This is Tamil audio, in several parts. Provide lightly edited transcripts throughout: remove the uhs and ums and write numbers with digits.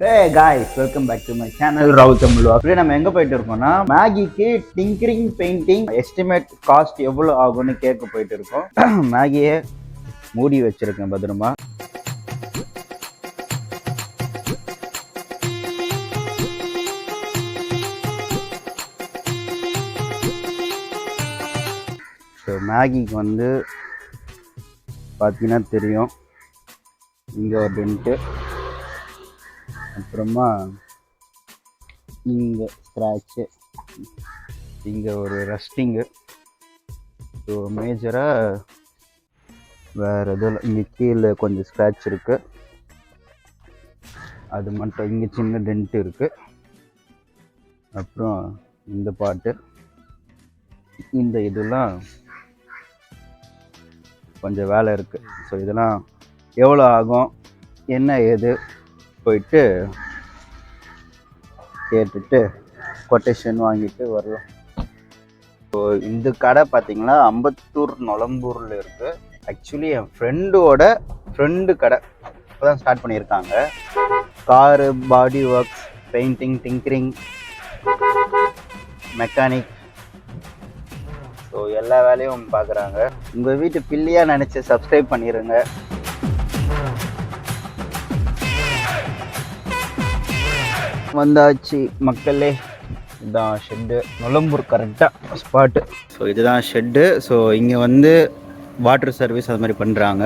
Hey guys, welcome back to my channel Rahul Tamil. அப்படியே நம்ம எங்க போயிட்டு இருக்கோம்னா மேகிக்கு டிங்கரிங் பெயிண்டிங் எஸ்டிமேட் காஸ்ட் எவ்வளவு ஆகும்னு கேட்க போயிட்டு இருக்கோம். மேகியை மூடி வச்சிருக்கேன் பத்திரமா. ஸோ மேகிக்கு வந்து பார்த்தீங்கன்னா தெரியும், இங்கே ஒரு டென்ட்டு, அப்புறமா இங்கே ஸ்க்ராட்சு, இங்கே ஒரு ரஸ்டிங்கு. ஸோ மேஜராக வேறு எதுவும் இங்கே கீழே கொஞ்சம் ஸ்க்ராட்ச் இருக்குது, அது மட்டும். இங்கே சின்ன டென்ட்டு இருக்குது. அப்புறம் இந்த பாட்டு, இந்த இதெல்லாம் கொஞ்சம் வேலை இருக்குது. ஸோ இதெல்லாம் எவ்வளோ ஆகும் என்ன ஏது போயிட்டு கேட்டுட்டு கொட்டேஷன் வாங்கிட்டு வரலாம். ஸோ இந்த கடை பார்த்தீங்கன்னா அம்பத்தூர் நொளம்பூரில் இருக்குது. ஆக்சுவலி என் ஃப்ரெண்டு கடை இப்போ தான் ஸ்டார்ட் பண்ணியிருக்காங்க. காரு, பாடி works, painting, tinkering, mechanic, so எல்லா வேலையும் பார்க்குறாங்க. உங்கள் வீட்டு பிள்ளையாக நினச்சி சப்ஸ்கிரைப் பண்ணிடுங்க. வந்தாச்சு மக்களே, இதுதான் ஷெட்டு. நொளம்பூர் கரெக்டாக ஸ்பாட்டு. ஸோ இதுதான் ஷெட்டு. ஸோ இங்கே வந்து வாட்டர் சர்வீஸ் அது மாதிரி பண்ணுறாங்க.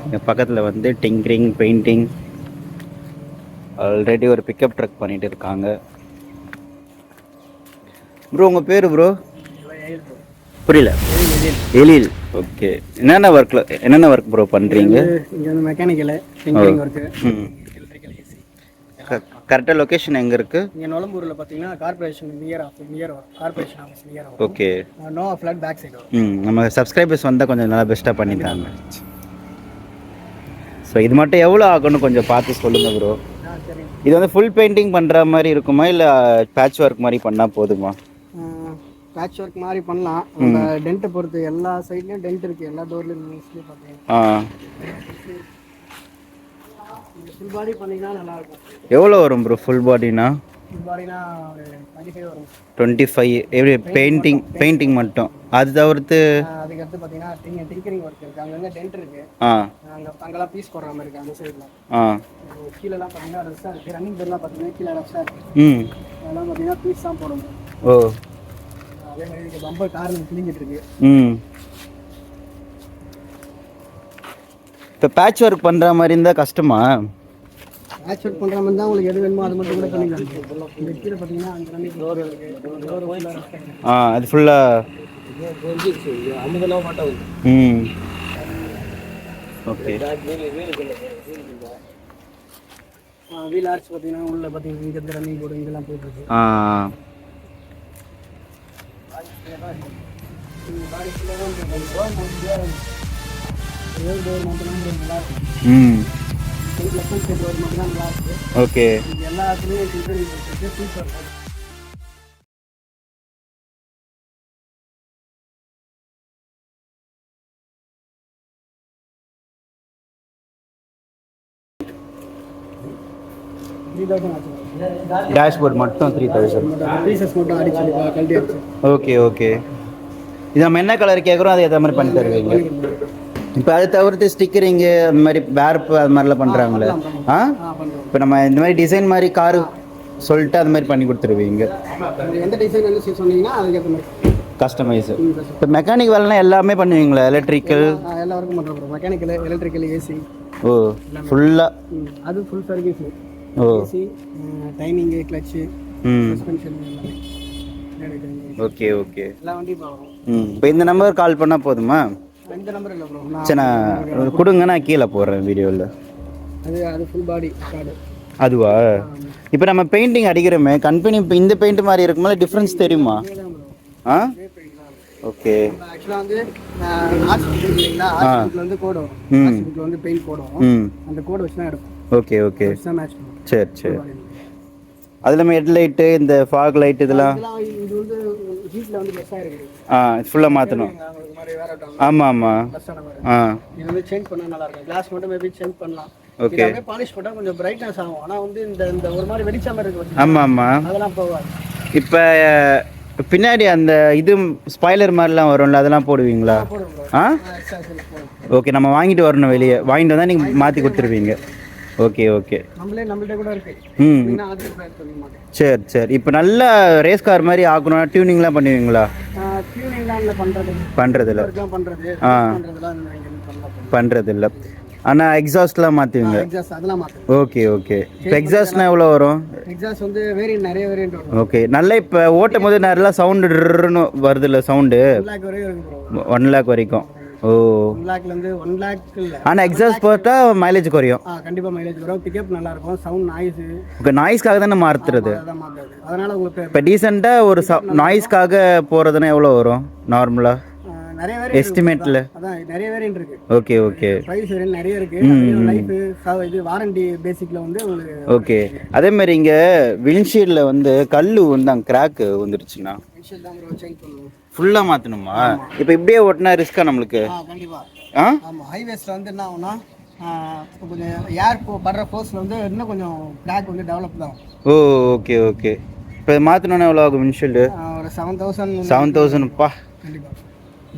இங்கே பக்கத்தில் வந்து டிங்கரிங், பெயிண்டிங், ஆல்ரெடி ஒரு பிக்கப் ட்ரக் பண்ணிகிட்டு இருக்காங்க. ப்ரோ உங்கள் பேர் ப்ரோ? புரியல. எழில். ஓகே. என்னென்ன ஒர்க் ப்ரோ பண்ணுறீங்க? Mechanical tinkering work. கரெக்டாக லொகேஷன் எங்கே இருக்குது? இங்கே நொளம்பூரில் பார்த்தீங்கன்னா corporation near corporation office near. Okay. No flat back side. நம்ம சப்ஸ்கிரைபர்ஸ் வந்தால் கொஞ்சம் நல்லா பெஸ்ட்டாக பண்ணிட்டாங்க. ஸோ இது மட்டும் எவ்வளோ ஆகும்னு கொஞ்சம் பார்த்து சொல்லுங்கள் ப்ரோ. இது வந்து ஃபுல் பெயிண்டிங் பண்ணுற மாதிரி இருக்குமா இல்லை பேட்ச் ஒர்க் மாதிரி பண்ணால் போதுமா? பேட்ச் ஒர்க் மாதிரி பண்ணலாம். அந்த டென்ட்டை பொறுத்து எல்லா சைட்லேயும் டென்ட் இருக்குது, எல்லா டோர்லேயும் மோஸ்ட்லி பார்த்தீங்கன்னா. ஃபுல் பாடி பண்ணிங்கன்னா நல்லாயிருக்கும். எவ்வளோ வரும் ப்ரோ ஃபுல் பாடினா? ஃபுல் பாடினா 25 வரும். 25 எப்படி? பெயிண்டிங் மட்டும். அது தவிர்த்து அதுக்கடுத்து பார்த்தீங்கன்னா டிங்கரிங் ஒர்க் இருக்குது. அங்கங்கே டென்ட் இருக்குது. அங்கெல்லாம் பீஸ் போடுற மாதிரி இருக்குது அந்த சைடில். கீழெல்லாம் பார்த்தீங்கன்னா ரெஸ்ஸாக இருக்குது. ரன்னிங் பேர்லாம் பார்த்தீங்கன்னா கீழே ரெஸ்ஸாக இருக்குது. அதெல்லாம் பார்த்தீங்கன்னா பீஸ் தான் போடணும். ஓ. அதே மாதிரி பம்பர் காரில் கிழிஞ்சிட்டு இருக்கு. இப்போ பேட்ச் ஒர்க் பண்ணுற மாதிரி இருந்தால் கஷ்டமா? பேட்ச் ஒர்க் பண்ணுற மாதிரி தான் உங்களுக்கு எது வேணுமோ அது மட்டும் கூட பண்ணிக்கலாம். இந்த கீழே பார்த்தீங்கன்னா அங்கே டோர் இருக்குது. அது ஃபுல்லாக ஓகே. வீல் ஆர்ச் பார்த்தீங்கன்னா உள்ள பார்த்தீங்கன்னா இங்கே இருந்து ரன்னிங் போர்டு இதெல்லாம் போட்டுருக்கு. ஓகே. டேஷ்போர்ட் மட்டும் 3000. Okay okay. இது நம்ம என்ன கலர் கேட்குறோம் அதை ஏற்ற மாதிரி பண்ணி தருவீங்க? இப்போ அதை தவிர்த்து ஸ்டிக்கரிங்கு அந்த மாதிரி வேர்ப்பு அது மாதிரிலாம் பண்ணுறாங்களே. இப்போ நம்ம இந்த மாதிரி டிசைன் மாதிரி காரு சொல்லிட்டு அது மாதிரி பண்ணி கொடுத்துருவீங்க? எந்த டிசைன் சொன்னீங்கன்னா அதுக்கேற்ற மாதிரி கஸ்டமைஸ். இப்போ மெக்கானிக் வேலைனா எல்லாமே பண்ணுவீங்களா? எலக்ட்ரிக்கல் எல்லா ஒர்க்கும் பண்ணுறோம். Mechanical, electrical, AC. ஓ ஃபுல்லாக? அது ஃபுல் சர்வீஸ். ஓ. AC, timing, clutch, suspension. Okay okay. எல்லா வண்டியும் பார்க்குறோம். இப்போ இந்த நம்பர் கால் பண்ணால் போதுமா? இந்த நம்பர் இல்லை ப்ரோ. சரி நான் கொடுங்க, நான் கீழே போடுறேன் வீடியோவில். அது ஃபுல் பாடி கார்டு. அதுவா? இப்போ நம்ம பெயிண்டிங் அடிக்கிறோமே கம்பெனி, இப்போ இந்த பெயிண்ட் மாதிரி இருக்குமா டிஃப்ரென்ஸ் தெரியுமா? ஓகே. ஆக்சுவலாக வந்து ஆர்சிபிக்கு வந்து கோடு வரும். ஆர்சிபிக்கு வந்து பெயிண்ட் போடுவோம். அந்த கோடு வச்சு தான் எடுப்போம். Okay okay. சரி சரி. அது இல்லாமல் ஹெட்லைட்டு, இந்த ஃபாக் லைட் இதெல்லாம் இது வந்து ஹீட்டில் வந்து பெஸ்ட்டாக இருக்குது. ஃபுல்லாக மாற்றணும். ஆமாம் ஆமாம். இது வந்து சேஞ்ச் பண்ணால் நல்லாயிருக்கும். கிளாஸ் மட்டும் மேபி சேஞ்ச் பண்ணலாம். ஓகே. எல்லாமே பாலிஷ் போட்டா கொஞ்சம் பிரைட்னஸ் ஆகும். ஆனா வந்து இந்த இந்த ஒரு மாதிரி வெடிச்ச மாதிரி இருக்கு. ஆமா ஆமா. அதெல்லாம் போகாது. இப்போ பின்னாடி அந்த இது ஸ்பாய்லர் மாதிரிலாம் வரும்ல, அதெல்லாம் போடுவீங்களா? ஆ ஓகே. நம்ம வாங்கிட்டு வரணும், வெளியே வாங்கிட்டு வந்தால் நீங்கள் மாற்றி கொடுத்துருவீங்க. Okay okay. நம்மள்ட்ட கூட இருக்கு. சரி சரி. இப்போ நல்லா ரேஸ் கார் மாதிரி ஆகணும், டியூனிங்லாம் பண்ணுவீங்களா? பண்ணுறதில்ல. பண்ணுறதில்ல. ஆனால் எக்ஸாஸ்ட்லாம் மாற்றுவீங்க? Okay okay. இப்போ எக்ஸாஸ்ட்னா எவ்வளோ வரும்? எக்ஸாஸ்ட் வந்து வேரியன்ட், நிறைய வேரியன்ட் வரும். ஓகே. நல்லா இப்போ ஓட்டும் போது நல்லா சவுண்டு வருது இல்லை? சவுண்டு 1 லேக் வரைக்கும். ஓ, 1 லேக்லேருந்து 1 லேக் இல்லை. ஆனால் எக்ஸாஸ்ட் போட்டால் மைலேஜ் குறையும்? கண்டிப்பாக மைலேஜ் வரும். பிக்கப் நல்லா இருக்கும். Sound noise. ஓகே. நாய்ஸ்க்காக தானே மாற்றுறது? அதனால உங்களுக்கு இப்போ டீசெண்டாக ஒரு நாய்ஸ்க்காக போகிறதுனா எவ்வளோ வரும் நார்மலாக நிறைய எஸ்டிமேட்டில்? அதான் நிறைய வேரியன்ட் இருக்கு. Okay okay. ப்ரைஸ் வேரியன்ட் நிறைய இருக்கு. லைஃப் இது வாரண்டி பேசிக்ல வந்து உங்களுக்கு. ஓகே. அதே மாதிரி இங்கே விண்ட்ஷீல்டில் வந்து கல் வந்து அங்கே கிராக்கு வந்துருச்சுன்னா விண்ட்ஷீல்ட் தான் ப்ரோ சேஞ்ச் பண்ணணும். ஃபுல்லாக மாற்றணுமா? இப்போ இப்படியே ஓட்டினா ரிஸ்க்கா நம்மளுக்கு? கண்டிப்பாக. ஆமாம். ஹைவேஸில் வந்து என்ன ஆகும்னா கொஞ்சம் ஏர் படுற ஃபோர்ஸில் வந்து இன்னும் கொஞ்சம் கிராக் வந்து டெவலப் தான். ஓ ஓகே ஓகே. இப்போ மாற்றணுன்னா எவ்வளோ ஆகும் விண்ட்ஷீல்டு? ஒரு 7,000. 7,000ப்பா. கண்டிப்பாக.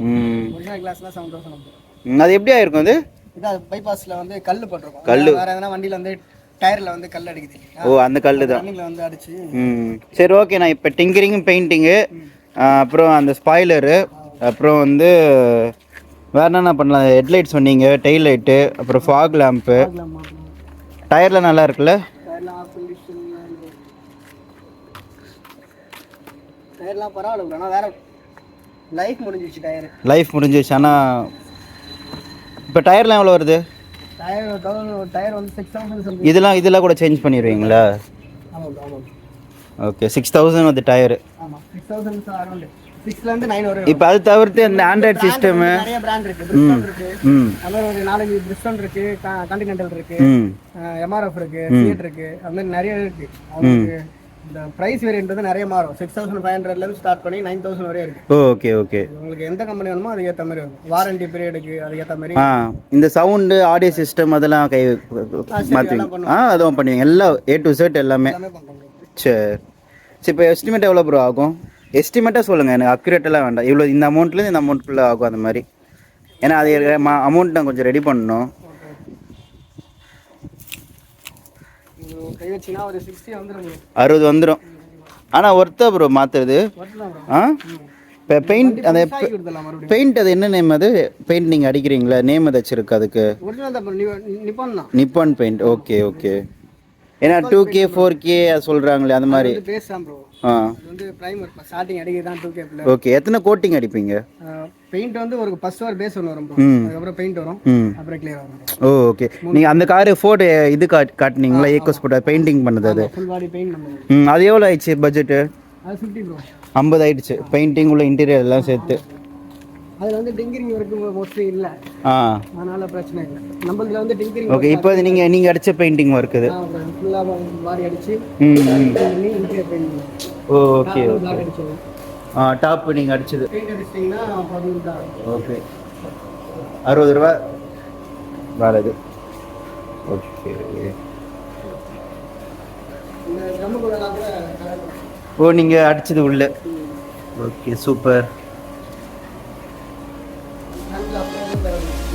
ம். கிளாஸ்லாம் 7,000. அது எப்படி ஆயிருக்கும்? அது இதான் பைபாஸில் வந்து கல் போட்டிருக்கோம். கல் வேறு எதனா வண்டியில் வந்து டயரில் வந்து கல் அடிக்குது. ஓ, அந்த கல் தான். ரன்னிங்கில் வந்து அடிச்சு. சரி ஓகே. நான் இப்போ டிங்கரிங், பெயிண்டிங்கு, அப்புறம் அந்த ஸ்பாய்லரு, அப்புறம் வந்து வேறு என்னென்ன பண்ணலாம்? ஹெட்லைட் சொன்னீங்க, டெயில் லைட்டு, அப்புறம் ஃபாக் லேம்ப்பு. டயர்லாம் நல்லா இருக்குல்ல? டயர்லாம் பரவாயில்ல. ஆனால் வேறு லைஃப் முடிஞ்சிச்சு. லைஃப் முடிஞ்சிச்சு. ஆனால் இப்போ டயர்லாம் எவ்வளோ வருது? டயர் வந்து 6,000. இதெல்லாம் கூட சேஞ்ச் பண்ணிடுவீங்களா? ஓகே. 6,000 வந்து டயரு. ஆமாம், 6,000 அரௌண்ட் 6லேருந்து 9 வரும். இப்போ அது தவிர்த்து இந்த ஆண்ட்ராய்டு சிஸ்டமு நிறைய பிராண்ட் இருக்கு. பிரிஸ்டோன் இருக்கு. அது ஒரு 4-5 பிரிஸ்டோன் இருக்கு. கான்டினென்டல் இருக்கு. எம்ஆர்எஃப் இருக்கு. சிஎட் இருக்கு. அது மாதிரி நிறைய இருக்கு. அவங்களுக்கு இந்த பிரைஸ் வேரியன்ட் வந்து நிறைய மாறும். 6,500லேருந்து ஸ்டார்ட் பண்ணி 9,000 வரையும் இருக்கு. Okay okay. உங்களுக்கு எந்த கம்பெனி வேணுமோ அதுக்கு ஏற்ற மாதிரி வரும். வாரண்டி பீரியடுக்கு அதுக்கு ஏற்ற மாதிரி. இந்த சவுண்டு, ஆடியோ சிஸ்டம் அதெல்லாம் மாற்றுவீங்க? அதுவும் பண்ணுவீங்க? எல்லாம் A to Z எல்லாமே? சரி. இப்போ எஸ்டிமேட் எவ்வளோ ப்ரோ ஆகும்? எஸ்டிமேட்டாக சொல்லுங்கள், எனக்கு அக்யூரேட்டெல்லாம் வேண்டாம். இவ்வளோ இந்த அமௌண்ட்லேருந்து இந்த அமௌண்ட்குள்ளே ஆகும் அந்த மாதிரி. ஏன்னா அது அமௌண்ட் நான் கொஞ்சம் ரெடி பண்ணணும். கை வச்சுனா ஒரு 60 வந்துடும். 60 வந்துடும். ஆனால் ஒர்த்தா ப்ரோ மாற்றுறது? இப்போ பெயிண்ட், அந்த பெயிண்ட் அது என்ன நேம்? அது பெயிண்ட் நீங்கள் அடிக்கிறீங்களா? நேம் ஏதாச்சும் இருக்குது அதுக்கு? Nippon paint. Okay okay. ஏன்னா 2K 4K சொல்கிறாங்களே, அந்த மாதிரி. ஓகே. எத்தனை கோட்டிங் அடிப்பீங்க? பெயிண்ட் வந்து ஒரு ஃபர்ஸ்ட் ஒரு பேஸ் ஒன்று வரும், அதுக்கப்புறம் பெயிண்ட் வரும், அப்புறம் கிளியர் வரும். ஓ ஓகே. நீங்கள் அந்த காரு ஃபோட்டோ இது காட்டினீங்களா? ஏக்கோஸ் போட்ட பெயிண்டிங் பண்ணது அது? ஃபுல் பாடி பெயிண்ட் பண்ணது. அது எவ்வளோ ஆயிடுச்சு பட்ஜெட்டு? அது 50 ப்ரோ. 50 ஆயிடுச்சு. பெயிண்டிங் உள்ள இன்டீரியர் எல்லாம் சேர்த்து. அதில் வந்து டிங்கரிங் ஒர்க்கு மோஸ்ட்லி இல்லை, அதனால பிரச்சனை இல்லை. நம்மளதுல வந்து டிங்கரிங். ஓகே. இப்போ நீங்கள் அடித்த பெயிண்டிங் ஒர்க் இது ஃபுல்லாக பாடி அடிச்சு interior paint. Okay okay. Top நீங்கள் அடிச்சது பெயிண்ட் அடிச்சிட்டிங்கன்னா 15 தான். ஓகே. 60 ரூபா வேறு இது. ஓகே. ஓ, நீங்கள் அடிச்சது உள்ள. Okay super.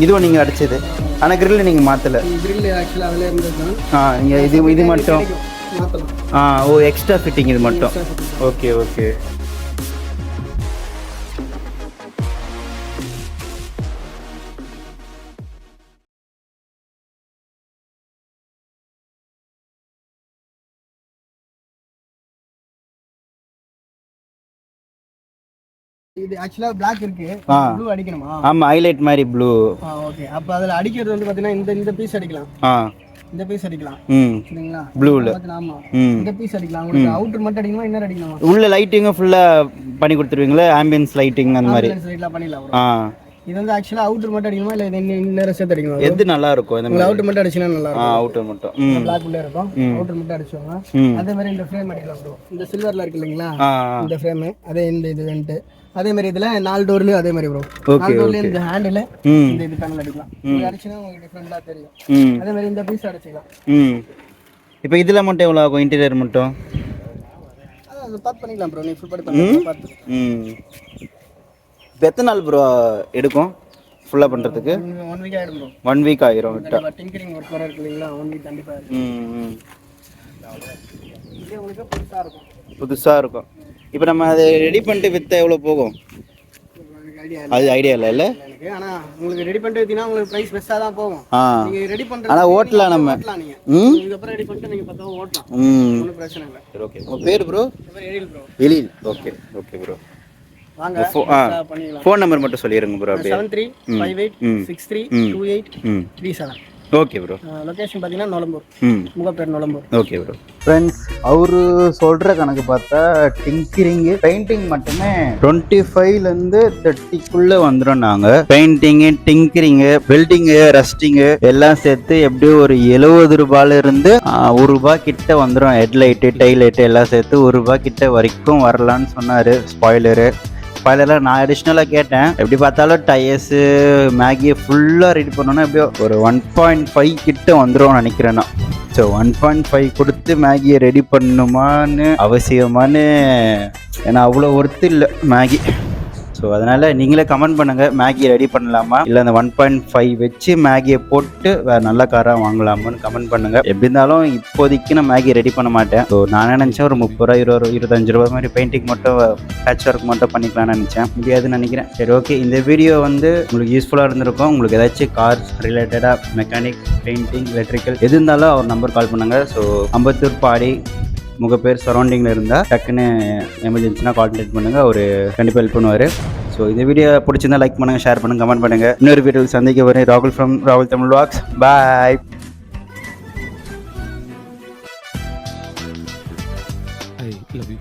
இதுவும் நீங்கள் அடிச்சது, ஆனால் கிரில் நீங்கள் மாற்றலை? கிரில் ஆக்சுவலாக அதில் இருந்தது தான். நீங்கள் இது மட்டும் ஓ, எக்ஸ்ட்ரா ஃபிட்டிங் இது மட்டும். Okay okay. இது ஆக்சுவலாக பிளாக் இருக்கு, ப்ளூ அடிக்கணுமா? ஆமாம், ஹைலைட் மாதிரி ப்ளூ. ஓகே. அப்போ அதில் அடிக்கிறது வந்து பார்த்தீங்கன்னா இந்த பீஸ் அடிக்கலாம், இந்த பீஸ் அடிக்கலாம், சரிங்களா? ப்ளூவில். ஆமாம், இந்த பீஸ் அடிக்கலாம். உங்களுக்கு அவுட்டர் மட்டும் அடிக்கணுமா, இன்னர் அடிக்கணுமா? உள்ள லைட்டிங்கும் ஃபுல்லாக பண்ணி கொடுத்துருவீங்களா? ஆம்பியன்ஸ் லைட்டிங் அந்த மாதிரி லைட்லாம் பண்ணிடலாம். இது வந்து ஆக்சுவலாக அவுட்டர் மட்டும் அடிக்கணுமா இல்லை இன்னும் சேர்த்து அடிக்கணும்? எது நல்லா இருக்கும் இந்த உங்களுக்கு அவுட்டர் மட்டும் அடிச்சுன்னா நல்லா இருக்கும். அவுட்டர் மட்டும் பிளாக் உள்ளே இருக்கும், அவுட்டர் மட்டும் அடிச்சுவாங்க. அதே மாதிரி இந்த ஃப்ரேம் அடிக்கலாம் ப்ரோ. இந்த சில்வரில் இருக்கு இல்லைங்களா, இந்த ஃப்ரேமு அதே இந்த இது வந்துட்டு அதே மாதிரி இதில் 4 டோர்லையும் அதே மாதிரி ப்ரோ. 4 டோர்லையும் இந்த ஹேண்டில் இந்த இது பேனல் அடிக்கலாம். இது அடிச்சுன்னா உங்களுக்கு டிஃப்ரெண்டாக தெரியும். அதே மாதிரி இந்த பீஸ் அடிச்சிக்கலாம். இப்போ இதில் மட்டும் எவ்வளோ ஆகும் இன்டீரியர் மட்டும்? அது பார்த்து பண்ணிக்கலாம் ப்ரோ. நீ ஃபுல் படி பண்ணி பார்த்து. இப்போ எத்தனை நாள் ப்ரோ எடுக்கும் ஃபுல்லாக பண்ணுறதுக்கு? 1 வீக் ஆகிடும் ப்ரோ. 1 வீக் ஆயிரும் விட்டா. டிங்கரிங் ஒர்க் வர இருக்கு இல்லைங்களா, 1 வீக் கண்டிப்பாக இருக்கும். இதே உங்களுக்கு புதுசாக இருக்கும். புதுசாக இருக்கும். இப்போ நம்ம அதை ரெடி பண்ணிட்டு விற்றா எவ்வளோ போகும்? அது ஐடியா இல்லை இல்லை எனக்கு. ஆனால் உங்களுக்கு ரெடி பண்ணிட்டு விற்றீங்கன்னா உங்களுக்கு ப்ரைஸ் பெஸ்ட்டாக தான் போகும். நீங்கள் ரெடி பண்ணுறது ஆனால் ஓட்டலாம் நம்ம. நீங்கள் இதுக்கப்புறம் ரெடி பண்ணிட்டு நீங்கள் பார்த்தா ஓட்டலாம், ஒன்றும் பிரச்சனை இல்லை. சரி ஓகே. உங்கள் பேர் bro? Ezhil bro. Ezhil. Okay okay bro. வாங்க பண்ணிக்கலாம். ஃபோன் நம்பர் மட்டும் சொல்லிடுங்க ப்ரோ. அப்படியே 7358632837. Okay bro. லொகேஷன் பார்த்தீங்கன்னா Nolambur, Mogappair Nolambur. Okay bro. Friends, அவரு சொல்கிற கணக்கு பார்த்தா டிங்கரிங்கு பெயிண்டிங் மட்டுமே 25லேருந்து 30க்குள்ளே வந்துடும். நாங்கள் பெயிண்டிங்கு, டிங்கரிங்கு, வெல்டிங்கு, ரஸ்டிங்கு எல்லாம் சேர்த்து எப்படியும் ஒரு 70 ரூபாயிலிருந்து 1 ரூபா கிட்ட வந்துடும். ஹெட்லைட்டு, டைலைட்டு எல்லாம் சேர்த்து 1 ரூபா கிட்ட வரைக்கும் வரலான்னு சொன்னார். ஸ்பாய்லரெலாம் நான் அடிஷ்னலாக கேட்டேன். எப்படி பார்த்தாலும் டயர்ஸு, மேகியை ஃபுல்லாக ரெடி பண்ணோன்னா எப்படியோ ஒரு 1.5 கிட்ட வந்துடும் நினைக்கிறேன் நான். ஸோ 1.5 கொடுத்து மேகியை ரெடி பண்ணணுமான்னு அவசியமானு, ஏன்னா அவ்வளோ ஒர்த்து இல்லை மேகி. ஸோ அதனால் நீங்களே கமெண்ட் பண்ணுங்கள், மேகி ரெடி பண்ணலாமா இல்லை அந்த 1.5 வச்சு மேகியை போட்டு வேறு நல்ல காராக வாங்கலாமான்னு கமெண்ட் பண்ணுங்கள். எப்படி இருந்தாலும் இப்போதைக்கு நான் மேகி ரெடி பண்ண மாட்டேன். ஸோ நான் நினச்சேன் ஒரு 30 ரூபா 20 ரூபா 25 ரூபா மாதிரி பெயிண்டிங் மட்டும், பேட்ச் ஒர்க் மட்டும் பண்ணிக்கலாம்னு நினச்சேன். முடியாதுன்னு நினைக்கிறேன். சரி ஓகே, இந்த வீடியோ வந்து உங்களுக்கு யூஸ்ஃபுல்லாக இருந்திருக்கும். உங்களுக்கு ஏதாச்சும் கார்ஸ் ரிலேட்டடாக, மெக்கானிக், பெயிண்டிங், எலக்ட்ரிக்கல் எது இருந்தாலும் அவர் நம்பர் கால் பண்ணுங்கள். ஸோ அம்பத்தூர், பாடி, முகப்பேர் சரௌண்டிங்கில் இருந்தால் டக்குன்னு எமர்ஜென்சினா கான்டாக்ட் பண்ணுங்கள். அவர் கண்டிப்பாக ஹெல்ப் பண்ணுவார். ஸோ இந்த வீடியோ பிடிச்சிருந்தா லைக் பண்ணுங்கள், ஷேர் பண்ணுங்கள், கமெண்ட் பண்ணுங்கள். இன்னொரு வீடியோவில் சந்திக்க வரேன். ராகுல் ஃப்ரம் ராகுல் Tamil walks. Bye. I love you.